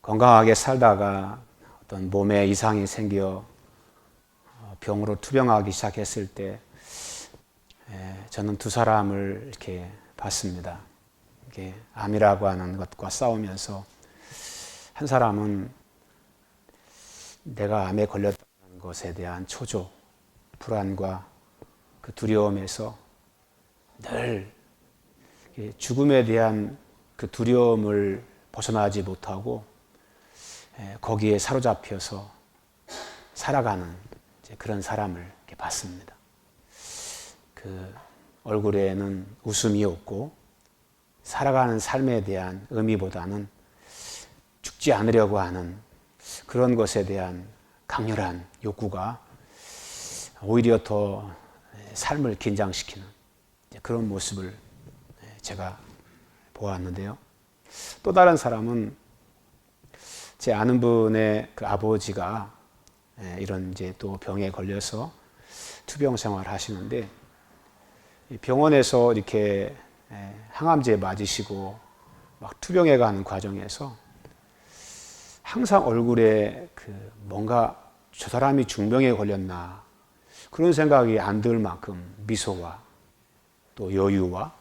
건강하게 살다가 어떤 몸에 이상이 생겨 병으로 투병하기 시작했을 때 저는 두 사람을 이렇게 봤습니다. 이렇게 암이라고 하는 것과 싸우면서 한 사람은 내가 암에 걸렸다는 것에 대한 초조, 불안과 그 두려움에서 늘 죽음에 대한 그 두려움을 벗어나지 못하고 거기에 사로잡혀서 살아가는 그런 사람을 이렇게 봤습니다. 그 얼굴에는 웃음이 없고 살아가는 삶에 대한 의미보다는 죽지 않으려고 하는 그런 것에 대한 강렬한 욕구가 오히려 더 삶을 긴장시키는 그런 모습을 제가 보았는데요. 또 다른 사람은 제 아는 분의 그 아버지가 이런 이제 또 병에 걸려서 투병 생활을 하시는데 병원에서 이렇게 항암제 맞으시고 막 투병해 가는 과정에서 항상 얼굴에 그 뭔가 저 사람이 중병에 걸렸나 그런 생각이 안 들 만큼 미소와 또 여유와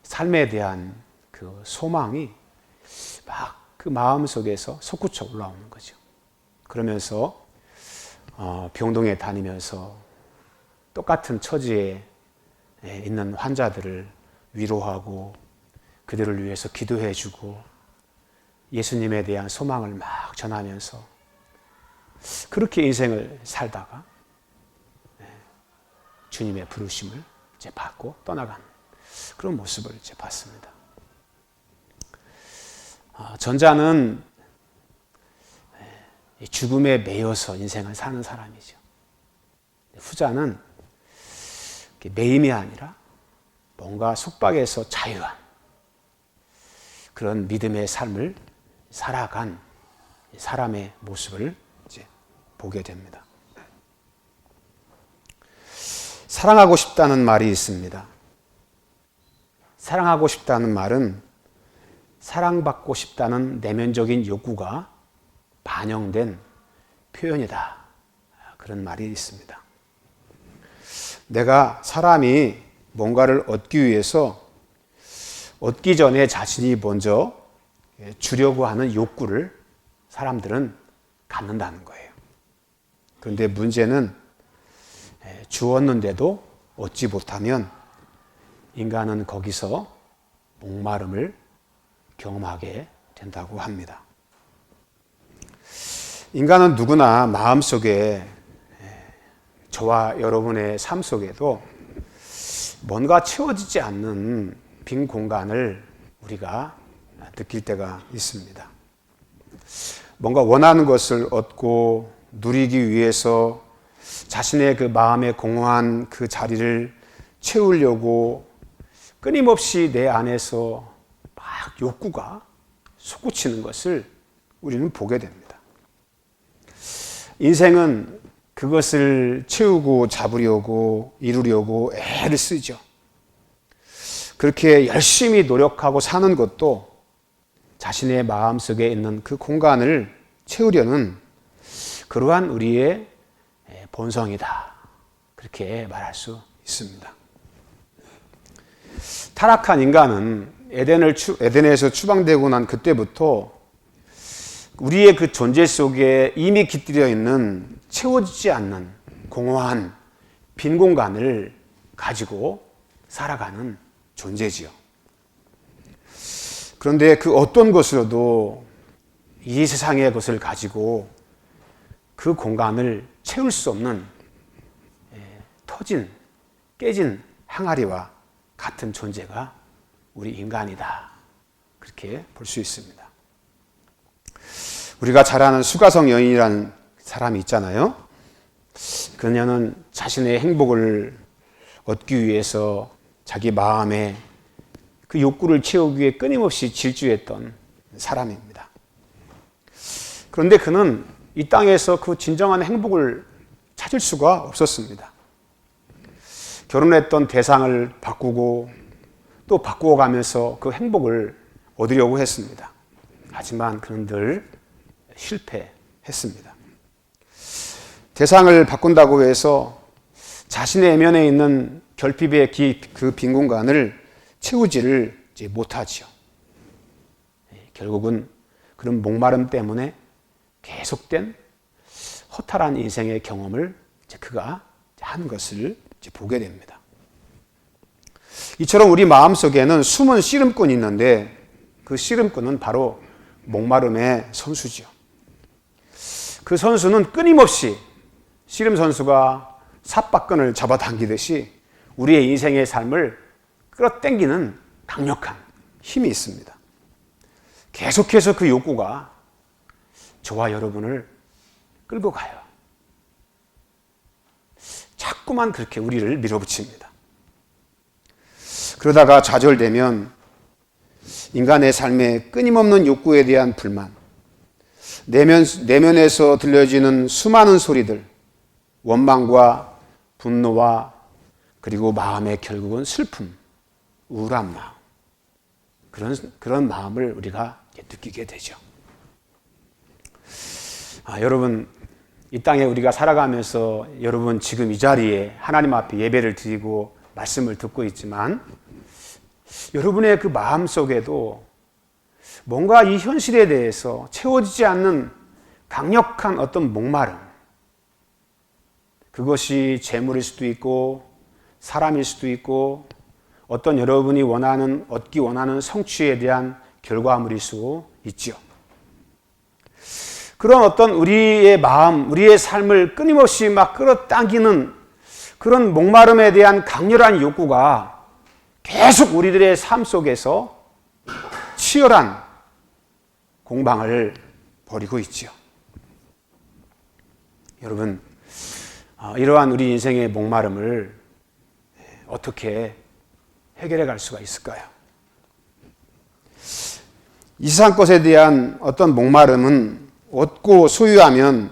삶에 대한 그 소망이 막 그 마음 속에서 솟구쳐 올라오는 거죠. 그러면서 병동에 다니면서 똑같은 처지에 있는 환자들을 위로하고 그들을 위해서 기도해주고 예수님에 대한 소망을 막 전하면서 그렇게 인생을 살다가 주님의 부르심을 이제 받고 떠나가는 그런 모습을 이제 봤습니다. 전자는 죽음에 매여서 인생을 사는 사람이죠. 후자는 매임이 아니라 뭔가 속박에서 자유한 그런 믿음의 삶을 살아간 사람의 모습을 이제 보게 됩니다. 사랑하고 싶다는 말이 있습니다. 사랑하고 싶다는 말은 사랑받고 싶다는 내면적인 욕구가 반영된 표현이다. 그런 말이 있습니다. 내가 사람이 뭔가를 얻기 위해서 얻기 전에 자신이 먼저 주려고 하는 욕구를 사람들은 갖는다는 거예요. 그런데 문제는 주었는데도 얻지 못하면 인간은 거기서 목마름을 경험하게 된다고 합니다. 인간은 누구나 마음속에 저와 여러분의 삶 속에도 뭔가 채워지지 않는 빈 공간을 우리가 느낄 때가 있습니다. 뭔가 원하는 것을 얻고 누리기 위해서 자신의 그 마음의 공허한 그 자리를 채우려고 끊임없이 내 안에서 막 욕구가 솟구치는 것을 우리는 보게 됩니다. 인생은 그것을 채우고 잡으려고 이루려고 애를 쓰죠. 그렇게 열심히 노력하고 사는 것도 자신의 마음속에 있는 그 공간을 채우려는 그러한 우리의 본성이다. 그렇게 말할 수 있습니다. 타락한 인간은 에덴에서 추방되고 난 그때부터 우리의 그 존재 속에 이미 깃들여 있는 채워지지 않는 공허한 빈 공간을 가지고 살아가는 존재지요. 그런데 그 어떤 것으로도 이 세상의 것을 가지고 그 공간을 채울 수 없는 터진, 깨진 항아리와 같은 존재가 우리 인간이다. 그렇게 볼 수 있습니다. 우리가 잘 아는 수가성 여인이라는 사람이 있잖아요. 그녀는 자신의 행복을 얻기 위해서 자기 마음에 그 욕구를 채우기 위해 끊임없이 질주했던 사람입니다. 그런데 그는 이 땅에서 그 진정한 행복을 찾을 수가 없었습니다. 결혼했던 대상을 바꾸고 또 바꾸어가면서 그 행복을 얻으려고 했습니다. 하지만 그는 늘 실패했습니다. 대상을 바꾼다고 해서 자신의 내면에 있는 결핍의 그 빈 공간을 채우지를 못하지요. 결국은 그런 목마름 때문에 계속된 허탈한 인생의 경험을 그가 하는 것을 보게 됩니다. 이처럼 우리 마음속에는 숨은 씨름꾼이 있는데 그 씨름꾼은 바로 목마름의 선수죠. 그 선수는 끊임없이 씨름 선수가 삿바끈을 잡아당기듯이 우리의 인생의 삶을 끌어당기는 강력한 힘이 있습니다. 계속해서 그 욕구가 저와 여러분을 끌고 가요. 자꾸만 그렇게 우리를 밀어붙입니다. 그러다가 좌절되면 인간의 삶에 끊임없는 욕구에 대한 불만, 내면에서 들려지는 수많은 소리들, 원망과 분노와 그리고 마음의 결국은 슬픔, 우울한 마음, 그런 마음을 우리가 느끼게 되죠. 여러분, 이 땅에 우리가 살아가면서 여러분 지금 이 자리에 하나님 앞에 예배를 드리고 말씀을 듣고 있지만 여러분의 그 마음 속에도 뭔가 이 현실에 대해서 채워지지 않는 강력한 어떤 목마름, 그것이 재물일 수도 있고 사람일 수도 있고 어떤 여러분이 얻기 원하는 성취에 대한 결과물일 수 있지요. 그런 어떤 우리의 마음, 우리의 삶을 끊임없이 막 끌어당기는 그런 목마름에 대한 강렬한 욕구가 계속 우리들의 삶 속에서 치열한 공방을 벌이고 있지요. 여러분, 이러한 우리 인생의 목마름을 어떻게 해결해 갈 수가 있을까요? 이 세상 것에 대한 어떤 목마름은 얻고 소유하면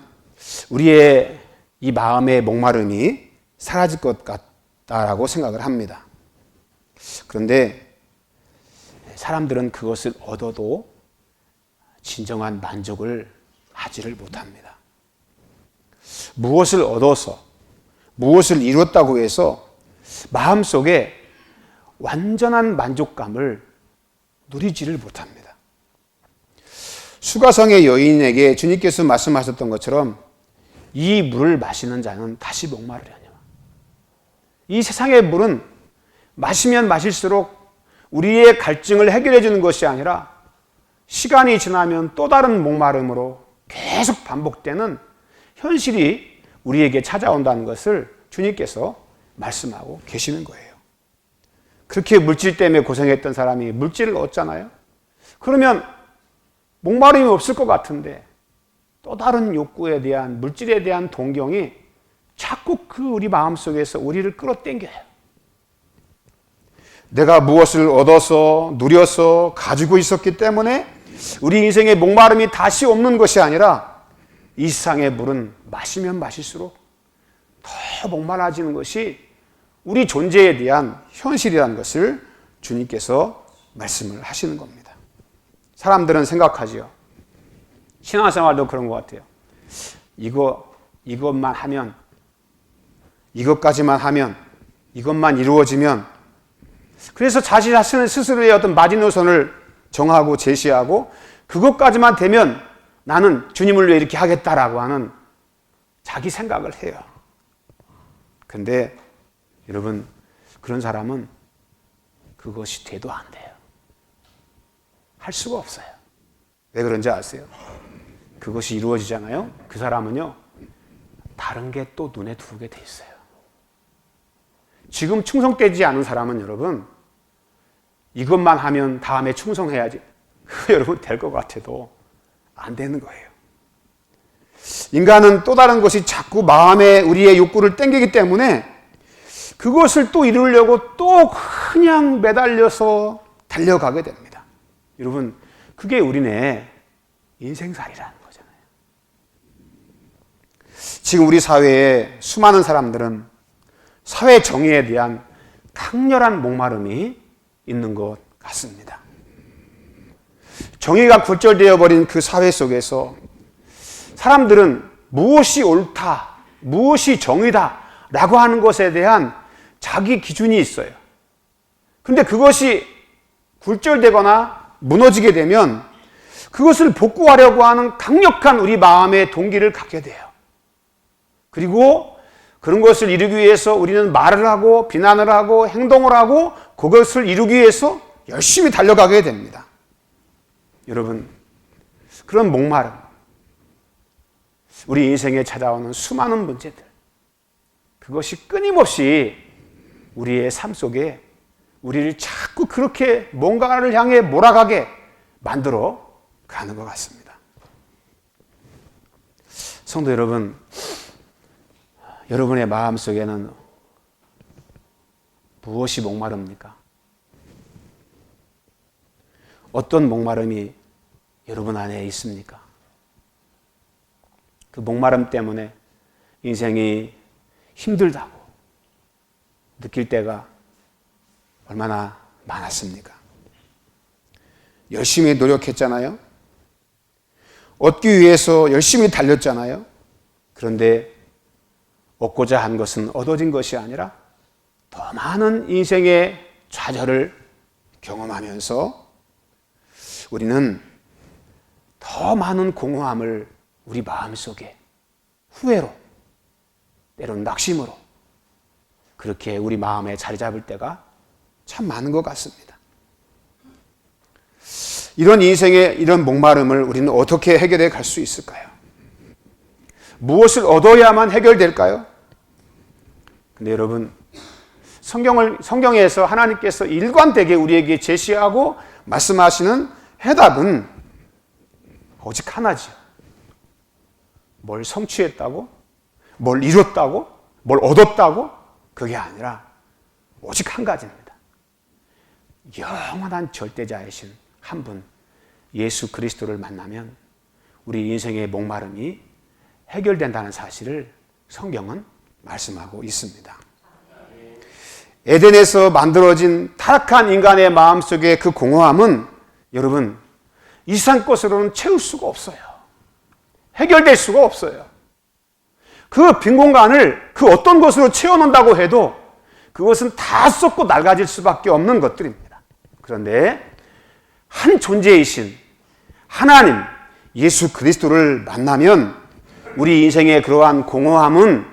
우리의 이 마음의 목마름이 사라질 것 같다라고 생각을 합니다. 그런데 사람들은 그것을 얻어도 진정한 만족을 하지를 못합니다. 무엇을 얻어서 무엇을 이뤘다고 해서 마음속에 완전한 만족감을 누리지를 못합니다. 수가성의 여인에게 주님께서 말씀하셨던 것처럼 이 물을 마시는 자는 다시 목마르려냐. 이 세상의 물은 마시면 마실수록 우리의 갈증을 해결해 주는 것이 아니라 시간이 지나면 또 다른 목마름으로 계속 반복되는 현실이 우리에게 찾아온다는 것을 주님께서 말씀하고 계시는 거예요. 그렇게 물질 때문에 고생했던 사람이 물질을 얻잖아요. 그러면 목마름이 없을 것 같은데 또 다른 욕구에 대한, 물질에 대한 동경이 자꾸 그 우리 마음속에서 우리를 끌어당겨요. 내가 무엇을 얻어서 누려서 가지고 있었기 때문에 우리 인생의 목마름이 다시 없는 것이 아니라 이 세상의 물은 마시면 마실수록 더 목말라지는 것이 우리 존재에 대한 현실이라는 것을 주님께서 말씀을 하시는 겁니다. 사람들은 생각하지요. 신앙생활도 그런 것 같아요. 이것만 하면, 이것까지만 하면, 이것만 이루어지면, 그래서 자신 스스로의 어떤 마지노선을 정하고 제시하고 그것까지만 되면 나는 주님을 위해 이렇게 하겠다라고 하는 자기 생각을 해요. 근데 여러분, 그런 사람은 그것이 돼도 안 돼요. 할 수가 없어요. 왜 그런지 아세요? 그것이 이루어지잖아요. 그 사람은요, 다른 게 또 눈에 들어오게 돼 있어요. 지금 충성되지 않은 사람은 여러분, 이것만 하면 다음에 충성해야지. 여러분 될 것 같아도 안 되는 거예요. 인간은 또 다른 것이 자꾸 마음에 우리의 욕구를 땡기기 때문에 그것을 또 이루려고 또 그냥 매달려서 달려가게 됩니다. 여러분, 그게 우리네 인생살이라는 거잖아요. 지금 우리 사회에 수많은 사람들은 사회 정의에 대한 강렬한 목마름이 있는 것 같습니다. 정의가 굴절되어 버린 그 사회 속에서 사람들은 무엇이 옳다, 무엇이 정의다 라고 하는 것에 대한 자기 기준이 있어요. 그런데 그것이 굴절되거나 무너지게 되면 그것을 복구하려고 하는 강력한 우리 마음의 동기를 갖게 돼요. 그리고 그런 것을 이루기 위해서 우리는 말을 하고 비난을 하고 행동을 하고 그것을 이루기 위해서 열심히 달려가게 됩니다. 여러분, 그런 목마름, 우리 인생에 찾아오는 수많은 문제들, 그것이 끊임없이 우리의 삶 속에 우리를 자꾸 그렇게 뭔가를 향해 몰아가게 만들어 가는 것 같습니다. 성도 여러분, 여러분의 마음 속에는 무엇이 목마릅니까? 어떤 목마름이 여러분 안에 있습니까? 그 목마름 때문에 인생이 힘들다고 느낄 때가 얼마나 많았습니까? 열심히 노력했잖아요. 얻기 위해서 열심히 달렸잖아요. 그런데 얻고자 한 것은 얻어진 것이 아니라 더 많은 인생의 좌절을 경험하면서 우리는 더 많은 공허함을 우리 마음속에 후회로, 때로는 낙심으로 그렇게 우리 마음에 자리 잡을 때가 참 많은 것 같습니다. 이런 인생의 이런 목마름을 우리는 어떻게 해결해 갈 수 있을까요? 무엇을 얻어야만 해결될까요? 근데 여러분, 성경에서 하나님께서 일관되게 우리에게 제시하고 말씀하시는 해답은 오직 하나죠. 뭘 성취했다고? 뭘 이뤘다고? 뭘 얻었다고? 그게 아니라 오직 한 가지입니다. 영원한 절대자이신 한 분, 예수 그리스도를 만나면 우리 인생의 목마름이 해결된다는 사실을 성경은 말씀하고 있습니다. 에덴에서 만들어진 타락한 인간의 마음속의 그 공허함은 여러분, 이 세상 것으로는 채울 수가 없어요. 해결될 수가 없어요. 그 빈 공간을 그 어떤 것으로 채워놓는다고 해도 그것은 다 썩고 낡아질 수밖에 없는 것들입니다. 그런데 한 존재이신 하나님, 예수 그리스도를 만나면 우리 인생의 그러한 공허함은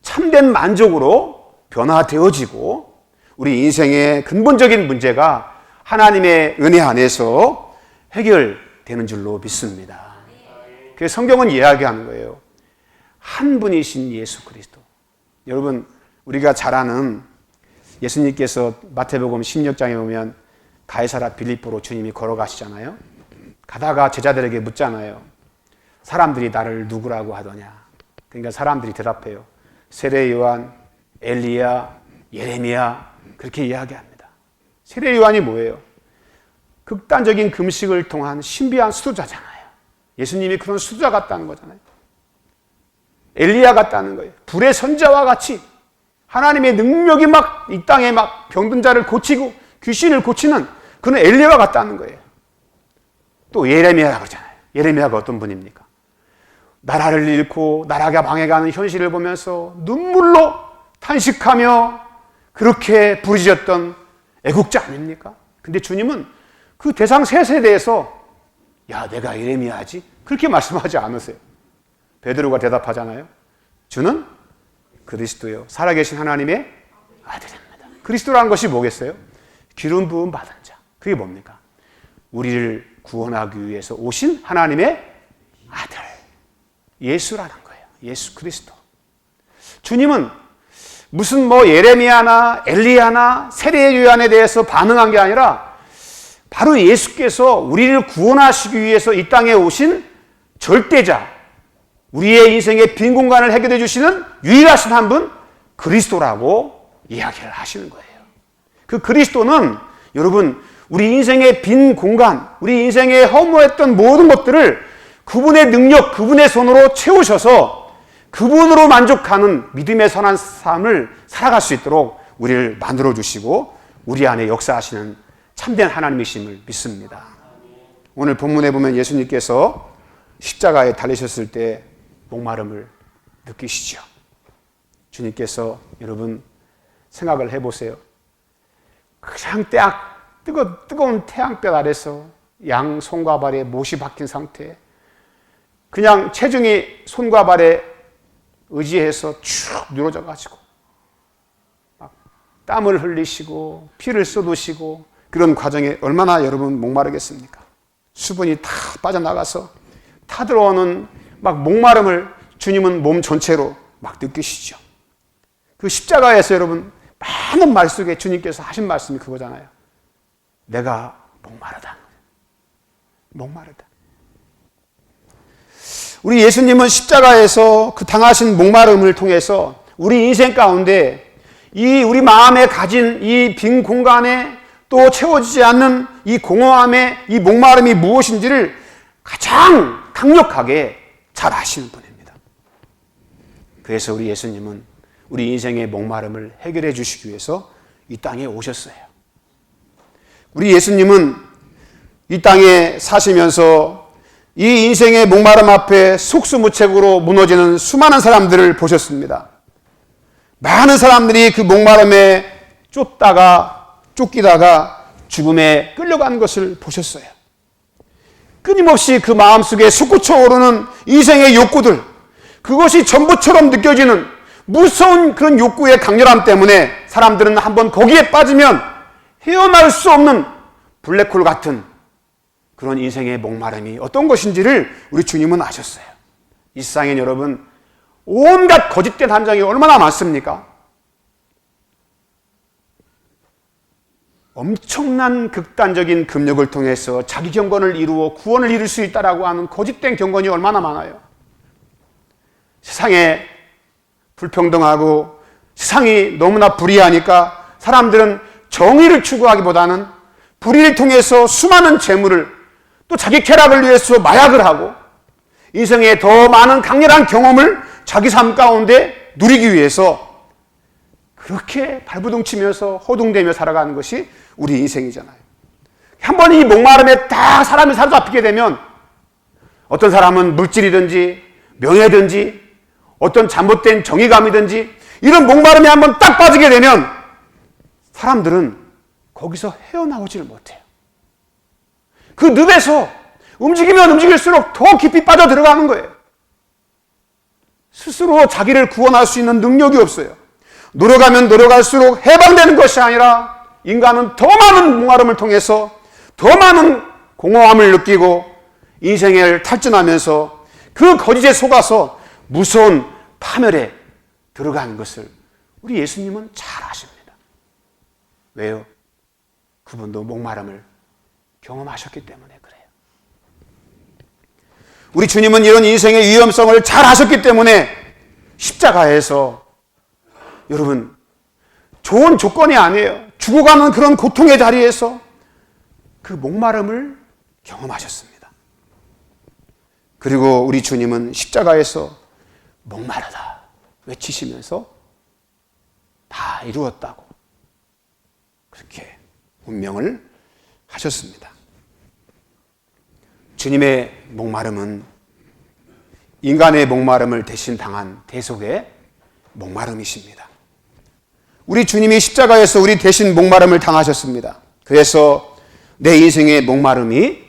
참된 만족으로 변화되어지고 우리 인생의 근본적인 문제가 하나님의 은혜 안에서 해결되는 줄로 믿습니다. 그래서 성경은 이야기하는 거예요. 한 분이신 예수 그리스도. 여러분, 우리가 잘 아는 예수님께서 마태복음 16장에 보면 가이사라 빌립보로 주님이 걸어가시잖아요. 가다가 제자들에게 묻잖아요. 사람들이 나를 누구라고 하더냐. 그러니까 사람들이 대답해요. 세례 요한, 엘리야, 예레미야 그렇게 이야기합니다. 세례 요한이 뭐예요? 극단적인 금식을 통한 신비한 수도자잖아요. 예수님이 그런 수도자 같다는 거잖아요. 엘리야 같다는 거예요. 불의 선자와 같이 하나님의 능력이 막 이 땅에 막 병든 자를 고치고 귀신을 고치는 그는 엘리야와 같다는 거예요. 또 예레미야라고 그러잖아요. 예레미야가 어떤 분입니까? 나라를 잃고 나라가 망해가는 현실을 보면서 눈물로 탄식하며 그렇게 부르짖었던 애국자 아닙니까? 근데 주님은 그 대상 셋에 대해서 야, 내가 예레미야지? 그렇게 말씀하지 않으세요. 베드로가 대답하잖아요. 주는 그리스도요, 살아계신 하나님의 아들입니다. 그리스도라는 것이 뭐겠어요? 기름 부음 받은 자. 그게 뭡니까? 우리를 구원하기 위해서 오신 하나님의 아들, 예수라는 거예요. 예수 그리스도. 주님은 무슨 뭐 예레미야나 엘리야나 세례 요한에 대해서 반응한 게 아니라 바로 예수께서 우리를 구원하시기 위해서 이 땅에 오신 절대자, 우리의 인생의 빈 공간을 해결해 주시는 유일하신 한 분, 그리스도라고 이야기를 하시는 거예요. 그 그리스도는 여러분, 우리 인생의 빈 공간, 우리 인생에 허무했던 모든 것들을 그분의 능력, 그분의 손으로 채우셔서 그분으로 만족하는 믿음의 선한 삶을 살아갈 수 있도록 우리를 만들어 주시고 우리 안에 역사하시는 참된 하나님이심을 믿습니다. 오늘 본문에 보면 예수님께서 십자가에 달리셨을 때 목마름을 느끼시죠. 주님께서 여러분 생각을 해보세요. 그냥 뜨거운 태양볕 아래서 양 손과 발에 못이 박힌 상태에 그냥 체중이 손과 발에 의지해서 쭉 늘어져 가지고 막 땀을 흘리시고 피를 쏟으시고 그런 과정에 얼마나 여러분 목마르겠습니까? 수분이 다 빠져나가서 타 들어오는 막 목마름을 주님은 몸 전체로 막 느끼시죠. 그 십자가에서 여러분 많은 말 속에 주님께서 하신 말씀이 그거잖아요. 내가 목마르다. 목마르다. 우리 예수님은 십자가에서 그 당하신 목마름을 통해서 우리 인생 가운데 이 우리 마음에 가진 이 빈 공간에 또 채워지지 않는 이 공허함의 이 목마름이 무엇인지를 가장 강력하게 잘 아시는 분입니다. 그래서 우리 예수님은 우리 인생의 목마름을 해결해 주시기 위해서 이 땅에 오셨어요. 우리 예수님은 이 땅에 사시면서 이 인생의 목마름 앞에 속수무책으로 무너지는 수많은 사람들을 보셨습니다. 많은 사람들이 그 목마름에 쫓기다가 죽음에 끌려가는 것을 보셨어요. 끊임없이 그 마음속에 솟구쳐 오르는 인생의 욕구들, 그것이 전부처럼 느껴지는 무서운 그런 욕구의 강렬함 때문에 사람들은 한번 거기에 빠지면 헤어날 수 없는 블랙홀 같은 그런 인생의 목마름이 어떤 것인지를 우리 주님은 아셨어요. 이 세상에 여러분 온갖 거짓된 함정이 얼마나 많습니까? 엄청난 극단적인 금욕을 통해서 자기 경건을 이루어 구원을 이룰 수 있다라고 하는 거짓된 경건이 얼마나 많아요. 세상에 불평등하고 세상이 너무나 불의하니까 사람들은 정의를 추구하기보다는 불의를 통해서 수많은 재물을 또 자기 쾌락을 위해서 마약을 하고 인생에 더 많은 강렬한 경험을 자기 삶 가운데 누리기 위해서 그렇게 발부둥치면서 허둥대며 살아가는 것이 우리 인생이잖아요. 한번 이 목마름에 딱 사람이 사로잡히게 되면 어떤 사람은 물질이든지 명예든지 어떤 잘못된 정의감이든지 이런 목마름에 한번 딱 빠지게 되면 사람들은 거기서 헤어나오지를 못해요. 그 늪에서 움직이면 움직일수록 더 깊이 빠져 들어가는 거예요. 스스로 자기를 구원할 수 있는 능력이 없어요. 노력하면 노력할수록 해방되는 것이 아니라 인간은 더 많은 목마름을 통해서 더 많은 공허함을 느끼고 인생을 탈진하면서 그 거짓에 속아서 무서운 파멸에 들어가는 것을 우리 예수님은 잘 아십니다. 왜요? 그분도 목마름을 경험하셨기 때문에 그래요. 우리 주님은 이런 인생의 위험성을 잘 아셨기 때문에 십자가에서 여러분 좋은 조건이 아니에요. 죽어가는 그런 고통의 자리에서 그 목마름을 경험하셨습니다. 그리고 우리 주님은 십자가에서 목마르다 외치시면서 다 이루었다고 그렇게 운명을 하셨습니다. 주님의 목마름은 인간의 목마름을 대신 당한 대속의 목마름이십니다. 우리 주님이 십자가에서 우리 대신 목마름을 당하셨습니다. 그래서 내 인생의 목마름이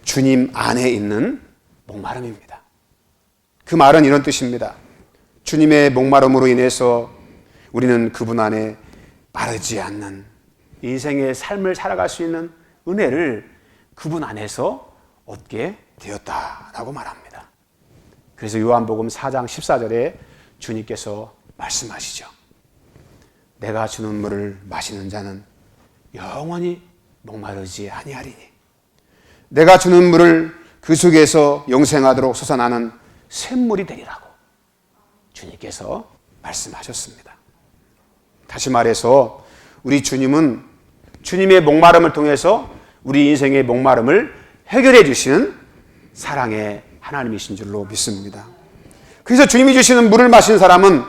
주님 안에 있는 목마름입니다. 그 말은 이런 뜻입니다. 주님의 목마름으로 인해서 우리는 그분 안에 마르지 않는 인생의 삶을 살아갈 수 있는 은혜를 그분 안에서 얻게 되었다라고 말합니다. 그래서 요한복음 4장 14절에 주님께서 말씀하시죠. 내가 주는 물을 마시는 자는 영원히 목마르지 아니하리니 내가 주는 물을 그 속에서 영생하도록 솟아나는 샘물이 되리라고 주님께서 말씀하셨습니다. 다시 말해서 우리 주님은 주님의 목마름을 통해서 우리 인생의 목마름을 해결해 주시는 사랑의 하나님이신 줄로 믿습니다. 그래서 주님이 주시는 물을 마시는 사람은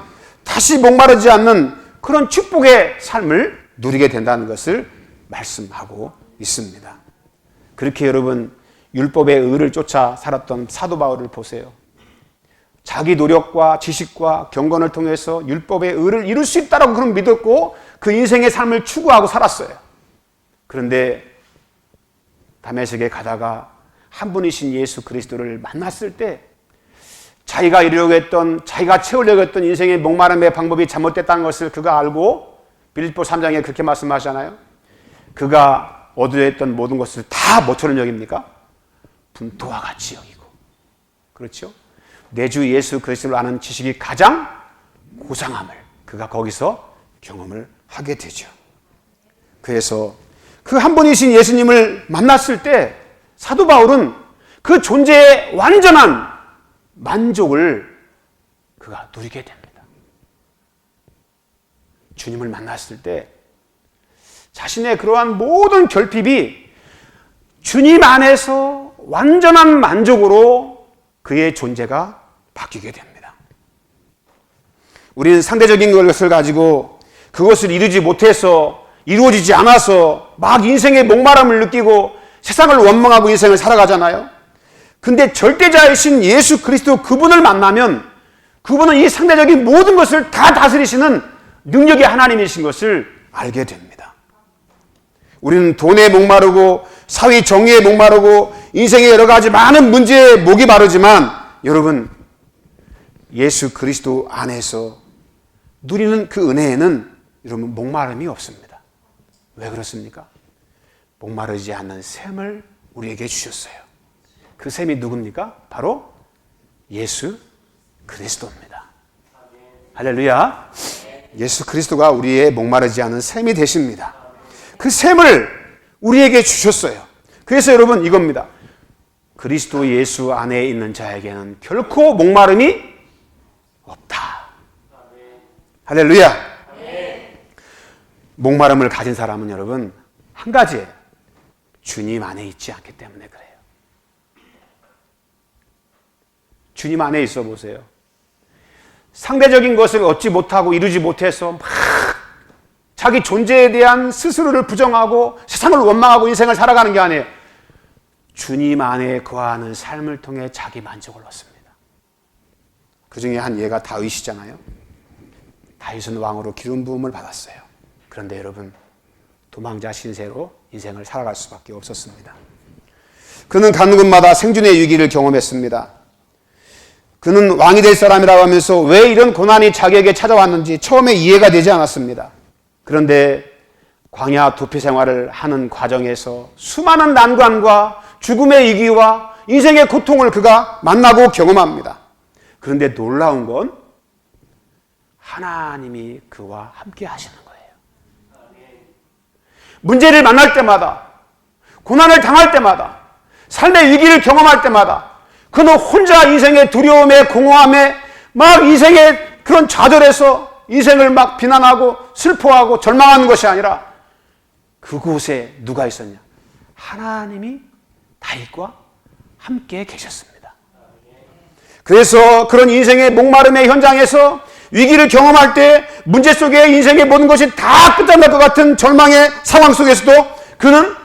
다시 목마르지 않는 그런 축복의 삶을 누리게 된다는 것을 말씀하고 있습니다. 그렇게 여러분 율법의 의를 쫓아 살았던 사도 바울을 보세요. 자기 노력과 지식과 경건을 통해서 율법의 의를 이룰 수 있다라고 그런 믿었고 그 인생의 삶을 추구하고 살았어요. 그런데 다메섹에 가다가 한 분이신 예수 그리스도를 만났을 때 자기가 이루려고 했던, 자기가 채우려고 했던 인생의 목마름의 방법이 잘못됐다는 것을 그가 알고 빌립보 3장에 그렇게 말씀하잖아요. 그가 얻으려 했던 모든 것을 다 뭐처럼 여깁니까? 분토와 같이 여기고. 그렇죠? 내 주 예수 그리스도를 아는 지식이 가장 고상함을 그가 거기서 경험을 하게 되죠. 그래서 그 한 분이신 예수님을 만났을 때 사도 바울은 그 존재의 완전한 만족을 그가 누리게 됩니다. 주님을 만났을 때 자신의 그러한 모든 결핍이 주님 안에서 완전한 만족으로 그의 존재가 바뀌게 됩니다. 우리는 상대적인 것을 가지고 그것을 이루지 못해서, 이루어지지 않아서 막 인생의 목마름을 느끼고 세상을 원망하고 인생을 살아가잖아요. 근데 절대자이신 예수 그리스도 그분을 만나면 그분은 이 상대적인 모든 것을 다 다스리시는 능력의 하나님이신 것을 알게 됩니다. 우리는 돈에 목마르고 사회 정의에 목마르고 인생의 여러 가지 많은 문제에 목이 마르지만 여러분, 예수 그리스도 안에서 누리는 그 은혜에는 여러분 목마름이 없습니다. 왜 그렇습니까? 목마르지 않는 샘을 우리에게 주셨어요. 그 샘이 누굽니까? 바로 예수 그리스도입니다. 할렐루야. 예수 그리스도가 우리의 목마르지 않은 샘이 되십니다. 그 샘을 우리에게 주셨어요. 그래서 여러분 이겁니다. 그리스도 예수 안에 있는 자에게는 결코 목마름이 없다. 할렐루야. 목마름을 가진 사람은 여러분 한 가지예요. 주님 안에 있지 않기 때문에 그래요. 주님 안에 있어 보세요. 상대적인 것을 얻지 못하고 이루지 못해서 막 자기 존재에 대한 스스로를 부정하고 세상을 원망하고 인생을 살아가는 게 아니에요. 주님 안에 거하는 삶을 통해 자기 만족을 얻습니다. 그 중에 한 예가 다윗이잖아요. 다윗은 왕으로 기름 부음을 받았어요. 그런데 여러분 도망자 신세로 인생을 살아갈 수밖에 없었습니다. 그는 가는 곳마다 생존의 위기를 경험했습니다. 그는 왕이 될 사람이라고 하면서 왜 이런 고난이 자기에게 찾아왔는지 처음에 이해가 되지 않았습니다. 그런데 광야 도피 생활을 하는 과정에서 수많은 난관과 죽음의 위기와 인생의 고통을 그가 만나고 경험합니다. 그런데 놀라운 건 하나님이 그와 함께 하시는 거예요. 문제를 만날 때마다, 고난을 당할 때마다, 삶의 위기를 경험할 때마다 그는 혼자 인생의 두려움에 공허함에 막 인생의 그런 좌절에서 인생을 막 비난하고 슬퍼하고 절망하는 것이 아니라 그곳에 누가 있었냐? 하나님이 다윗과 함께 계셨습니다. 그래서 그런 인생의 목마름의 현장에서 위기를 경험할 때 문제 속에 인생의 모든 것이 다 끝장날 것 같은 절망의 상황 속에서도 그는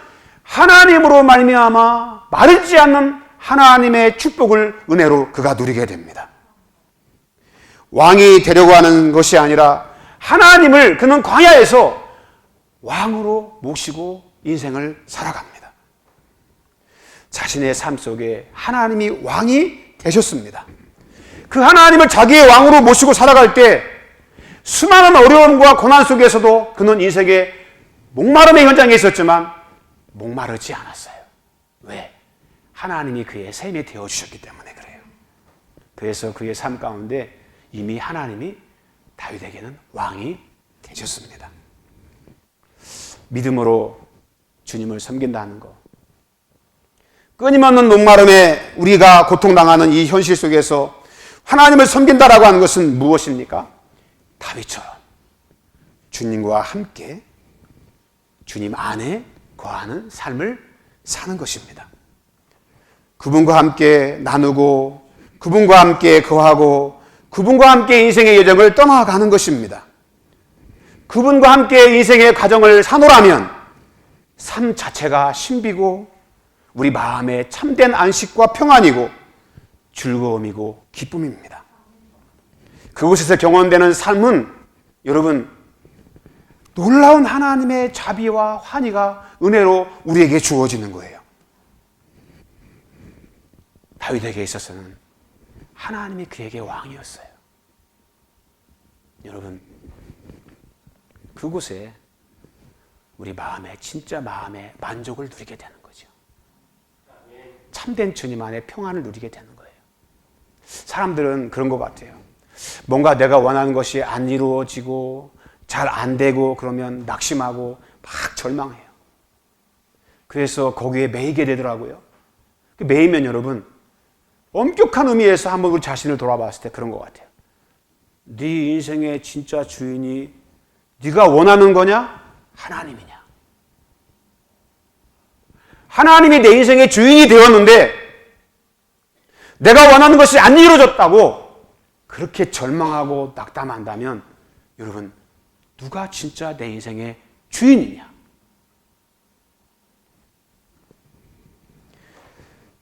하나님으로 말미암아 마르지 않는 하나님의 축복을 은혜로 그가 누리게 됩니다. 왕이 되려고 하는 것이 아니라 하나님을 그는 광야에서 왕으로 모시고 인생을 살아갑니다. 자신의 삶 속에 하나님이 왕이 되셨습니다. 그 하나님을 자기의 왕으로 모시고 살아갈 때 수많은 어려움과 고난 속에서도 그는 인생의 목마름의 현장에 있었지만 목마르지 않았어요. 왜? 하나님이 그의 샘이 되어주셨기 때문에 그래요. 그래서 그의 삶 가운데 이미 하나님이 다윗에게는 왕이 되셨습니다. 믿음으로 주님을 섬긴다는 것, 끊임없는 목마름에 우리가 고통당하는 이 현실 속에서 하나님을 섬긴다라고 하는 것은 무엇입니까? 다윗처럼 주님과 함께 주님 안에 거하는 삶을 사는 것입니다. 그분과 함께 나누고 그분과 함께 거하고 그분과 함께 인생의 여정을 떠나가는 것입니다. 그분과 함께 인생의 과정을 사노라면 삶 자체가 신비고 우리 마음의 참된 안식과 평안이고 즐거움이고 기쁨입니다. 그곳에서 경험되는 삶은 여러분 놀라운 하나님의 자비와 환희가 은혜로 우리에게 주어지는 거예요. 다윗에게 있어서는 하나님이 그에게 왕이었어요. 여러분 그곳에 우리 마음의 진짜 마음의 만족을 누리게 되는 거죠. 참된 주님 안에 평안을 누리게 되는 거예요. 사람들은 그런 것 같아요. 뭔가 내가 원하는 것이 안 이루어지고 잘 안 되고 그러면 낙심하고 막 절망해요. 그래서 거기에 매이게 되더라고요. 매이면 여러분 엄격한 의미에서 한번 우리 자신을 돌아봤을 때 그런 것 같아요. 네 인생의 진짜 주인이 네가 원하는 거냐? 하나님이냐? 하나님이 내 인생의 주인이 되었는데 내가 원하는 것이 안 이루어졌다고 그렇게 절망하고 낙담한다면 여러분 누가 진짜 내 인생의 주인이냐?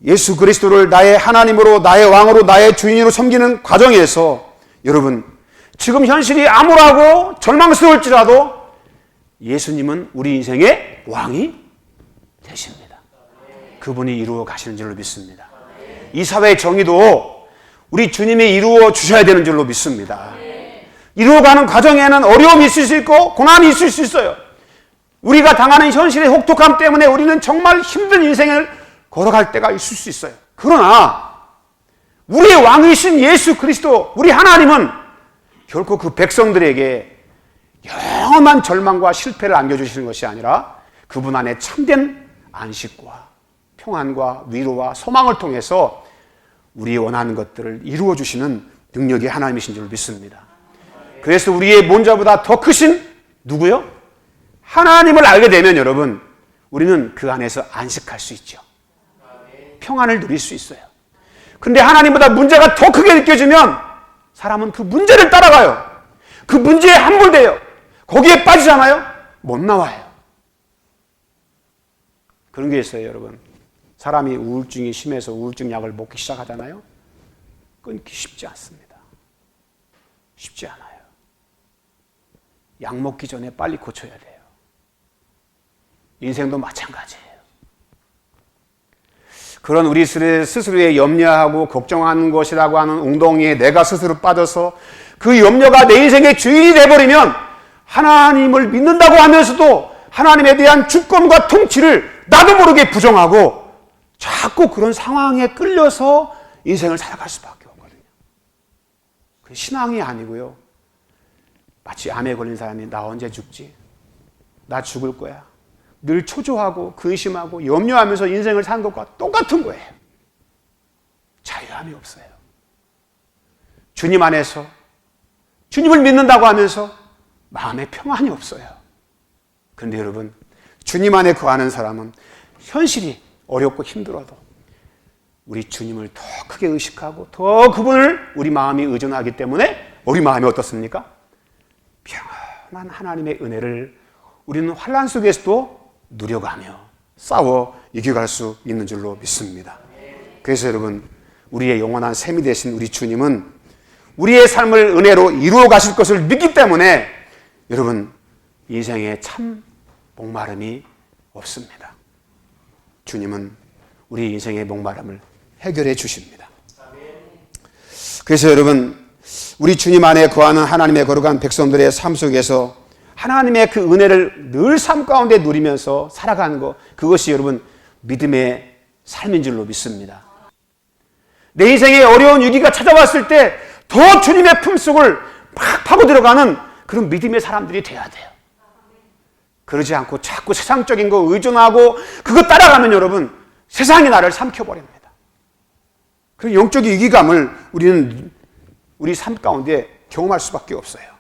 예수 그리스도를 나의 하나님으로 나의 왕으로 나의 주인으로 섬기는 과정에서 여러분 지금 현실이 암울하고 절망스러울지라도 예수님은 우리 인생의 왕이 되십니다. 그분이 이루어 가시는 줄로 믿습니다. 이 사회의 정의도 우리 주님이 이루어 주셔야 되는 줄로 믿습니다. 이루어가는 과정에는 어려움이 있을 수 있고 고난이 있을 수 있어요. 우리가 당하는 현실의 혹독함 때문에 우리는 정말 힘든 인생을 걸어갈 때가 있을 수 있어요. 그러나 우리의 왕이신 예수 그리스도 우리 하나님은 결코 그 백성들에게 영원한 절망과 실패를 안겨주시는 것이 아니라 그분 안에 참된 안식과 평안과 위로와 소망을 통해서 우리의 원하는 것들을 이루어 주시는 능력이 하나님이신 줄 믿습니다. 그래서 우리의 몸자보다 더 크신 누구요? 하나님을 알게 되면 여러분 우리는 그 안에서 안식할 수 있죠. 평안을 누릴 수 있어요. 그런데 하나님보다 문제가 더 크게 느껴지면 사람은 그 문제를 따라가요. 그 문제에 함몰돼요. 거기에 빠지잖아요. 못 나와요. 그런 게 있어요, 여러분. 사람이 우울증이 심해서 우울증 약을 먹기 시작하잖아요. 끊기 쉽지 않습니다. 쉽지 않아요. 약 먹기 전에 빨리 고쳐야 돼요. 인생도 마찬가지예요. 그런 우리 스스로의 염려하고 걱정하는 것이라고 하는 웅덩이에 내가 스스로 빠져서 그 염려가 내 인생의 주인이 되어버리면 하나님을 믿는다고 하면서도 하나님에 대한 주권과 통치를 나도 모르게 부정하고 자꾸 그런 상황에 끌려서 인생을 살아갈 수밖에 없거든요. 그 신앙이 아니고요. 마치 암에 걸린 사람이 나 언제 죽지? 나 죽을 거야. 늘 초조하고 근심하고 염려하면서 인생을 사는 것과 똑같은 거예요. 자유함이 없어요. 주님 안에서 주님을 믿는다고 하면서 마음에 평안이 없어요. 그런데 여러분 주님 안에 거하는 사람은 현실이 어렵고 힘들어도 우리 주님을 더 크게 의식하고 더 그분을 우리 마음이 의존하기 때문에 우리 마음이 어떻습니까? 평안한 하나님의 은혜를 우리는 환난 속에서도 누려가며 싸워 이겨갈 수 있는 줄로 믿습니다. 그래서 여러분 우리의 영원한 샘이 되신 우리 주님은 우리의 삶을 은혜로 이루어 가실 것을 믿기 때문에 여러분 인생에 참 목마름이 없습니다. 주님은 우리 인생의 목마름을 해결해 주십니다. 그래서 여러분 우리 주님 안에 거하는 하나님의 거룩한 백성들의 삶 속에서 하나님의 그 은혜를 늘 삶 가운데 누리면서 살아가는 것, 그것이 여러분 믿음의 삶인 줄로 믿습니다. 내 인생에 어려운 위기가 찾아왔을 때 더 주님의 품속을 막 파고 들어가는 그런 믿음의 사람들이 돼야 돼요. 그러지 않고 자꾸 세상적인 거 의존하고 그거 따라가면 여러분 세상이 나를 삼켜버립니다. 그런 영적인 위기감을 우리는 우리 삶 가운데 경험할 수밖에 없어요.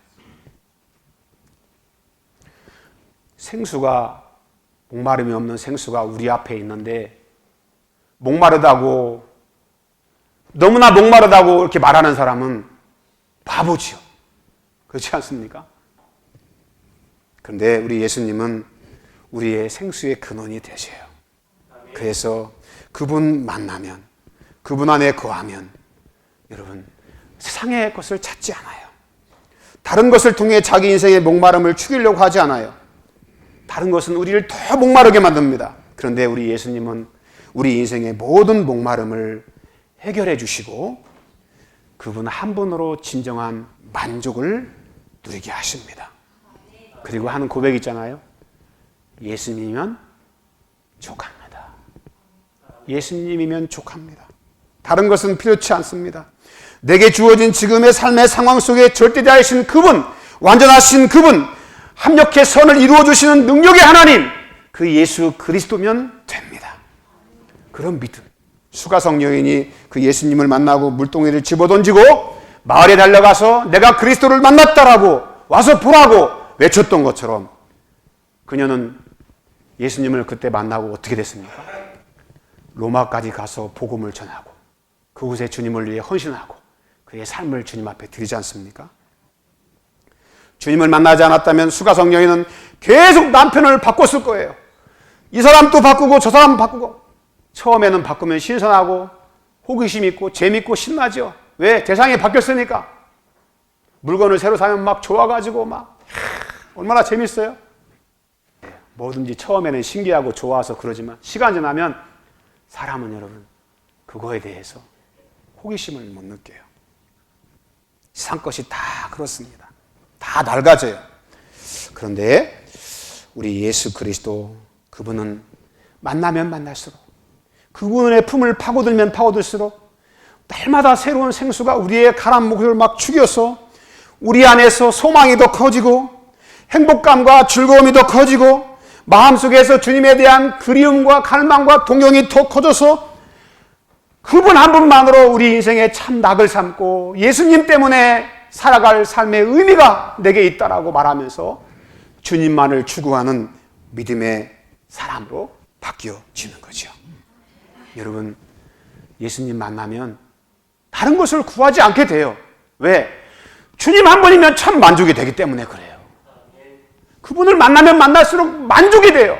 생수가 목마름이 없는 생수가 우리 앞에 있는데 목마르다고 너무나 목마르다고 이렇게 말하는 사람은 바보지요. 그렇지 않습니까? 그런데 우리 예수님은 우리의 생수의 근원이 되셔요. 그래서 그분 만나면, 그분 안에 거하면 여러분 세상의 것을 찾지 않아요. 다른 것을 통해 자기 인생의 목마름을 죽이려고 하지 않아요. 다른 것은 우리를 더 목마르게 만듭니다. 그런데 우리 예수님은 우리 인생의 모든 목마름을 해결해 주시고 그분 한 분으로 진정한 만족을 누리게 하십니다. 그리고 하는 고백 있잖아요. 예수님이면 족합니다. 예수님이면 족합니다. 다른 것은 필요치 않습니다. 내게 주어진 지금의 삶의 상황 속에 절대자이신 그분, 완전하신 그분, 합력해 선을 이루어주시는 능력의 하나님, 그 예수 그리스도면 됩니다. 그런 믿음. 수가성 여인이 그 예수님을 만나고 물동이를 집어던지고 마을에 달려가서 내가 그리스도를 만났다라고 와서 보라고 외쳤던 것처럼 그녀는 예수님을 그때 만나고 어떻게 됐습니까? 로마까지 가서 복음을 전하고 그곳에 주님을 위해 헌신하고 그의 삶을 주님 앞에 드리지 않습니까? 주님을 만나지 않았다면 수가성 여인은 계속 남편을 바꿨을 거예요. 이 사람도 바꾸고 저 사람 바꾸고. 처음에는 바꾸면 신선하고 호기심 있고 재밌고 신나죠. 왜? 대상이 바뀌었으니까. 물건을 새로 사면 막 좋아가지고 막 얼마나 재밌어요. 뭐든지 처음에는 신기하고 좋아서 그러지만 시간 지나면 사람은 여러분 그거에 대해서 호기심을 못 느껴요. 세상 것이 다 그렇습니다. 다 낡아져요. 그런데 우리 예수 그리스도 그분은 만나면 만날수록 그분의 품을 파고들면 파고들수록 날마다 새로운 생수가 우리의 가난 목을 막 죽여서 우리 안에서 소망이 더 커지고 행복감과 즐거움이 더 커지고 마음속에서 주님에 대한 그리움과 갈망과 동경이 더 커져서 그분 한 분만으로 우리 인생에 참 낙을 삼고 예수님 때문에 살아갈 삶의 의미가 내게 있다라고 말하면서 주님만을 추구하는 믿음의 사람으로 바뀌어지는 거죠. 여러분 예수님 만나면 다른 것을 구하지 않게 돼요. 왜? 주님 한 분이면 참 만족이 되기 때문에 그래요. 그분을 만나면 만날수록 만족이 돼요.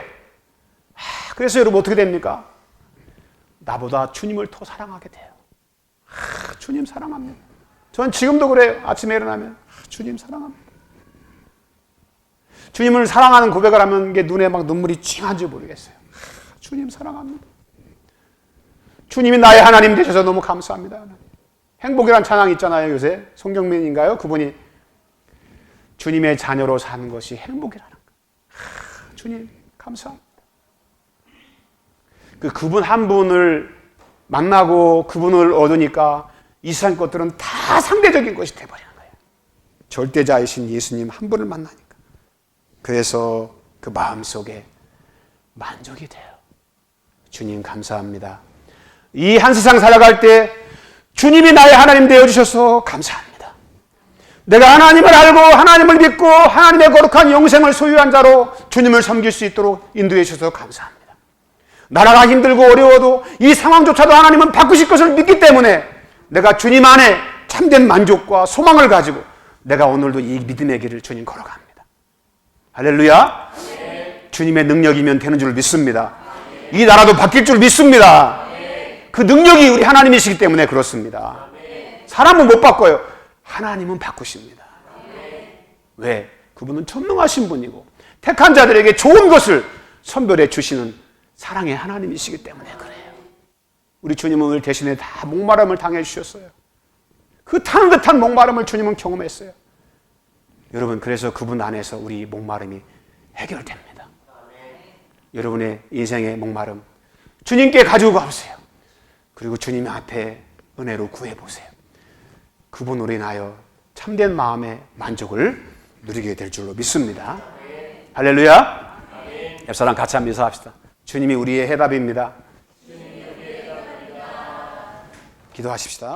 그래서 여러분 어떻게 됩니까? 나보다 주님을 더 사랑하게 돼요. 주님 사랑합니다. 전 지금도 그래요. 아침에 일어나면 주님 사랑합니다. 주님을 사랑하는 고백을 하면 이게 눈에 막 눈물이 찡한지 모르겠어요. 주님 사랑합니다. 주님이 나의 하나님 되셔서 너무 감사합니다. 행복이란 찬양 있잖아요. 요새 송경민인가요? 그분이 주님의 자녀로 사는 것이 행복이라는 거예요. 주님 감사합니다. 그분 한 분을 만나고 그분을 얻으니까 이 세상 것들은 다 상대적인 것이 돼버리는 거예요. 절대자이신 예수님 한 분을 만나니까. 그래서 그 마음속에 만족이 돼요. 주님 감사합니다. 이 한 세상 살아갈 때 주님이 나의 하나님 되어주셔서 감사합니다. 내가 하나님을 알고 하나님을 믿고 하나님의 거룩한 영생을 소유한 자로 주님을 섬길 수 있도록 인도해 주셔서 감사합니다. 나라가 힘들고 어려워도 이 상황조차도 하나님은 바꾸실 것을 믿기 때문에 내가 주님 안에 참된 만족과 소망을 가지고 내가 오늘도 이 믿음의 길을 주님 걸어갑니다. 할렐루야. 주님의 능력이면 되는 줄 믿습니다. 이 나라도 바뀔 줄 믿습니다. 그 능력이 우리 하나님이시기 때문에 그렇습니다. 사람은 못 바꿔요. 하나님은 바꾸십니다. 왜? 그분은 전능하신 분이고 택한 자들에게 좋은 것을 선별해 주시는 사랑의 하나님이시기 때문에 그래요. 우리 주님은 오늘 대신에 다 목마름을 당해 주셨어요. 그 타는 듯한 목마름을 주님은 경험했어요. 여러분 그래서 그분 안에서 우리 목마름이 해결됩니다. 여러분의 인생의 목마름 주님께 가지고 가보세요. 그리고 주님 앞에 은혜로 구해보세요. 그분으로 인하여 참된 마음의 만족을 누리게 될 줄로 믿습니다. 할렐루야. 옆사람 같이 한번 인사합시다. 주님이 우리의 해답입니다. 기도하십시다.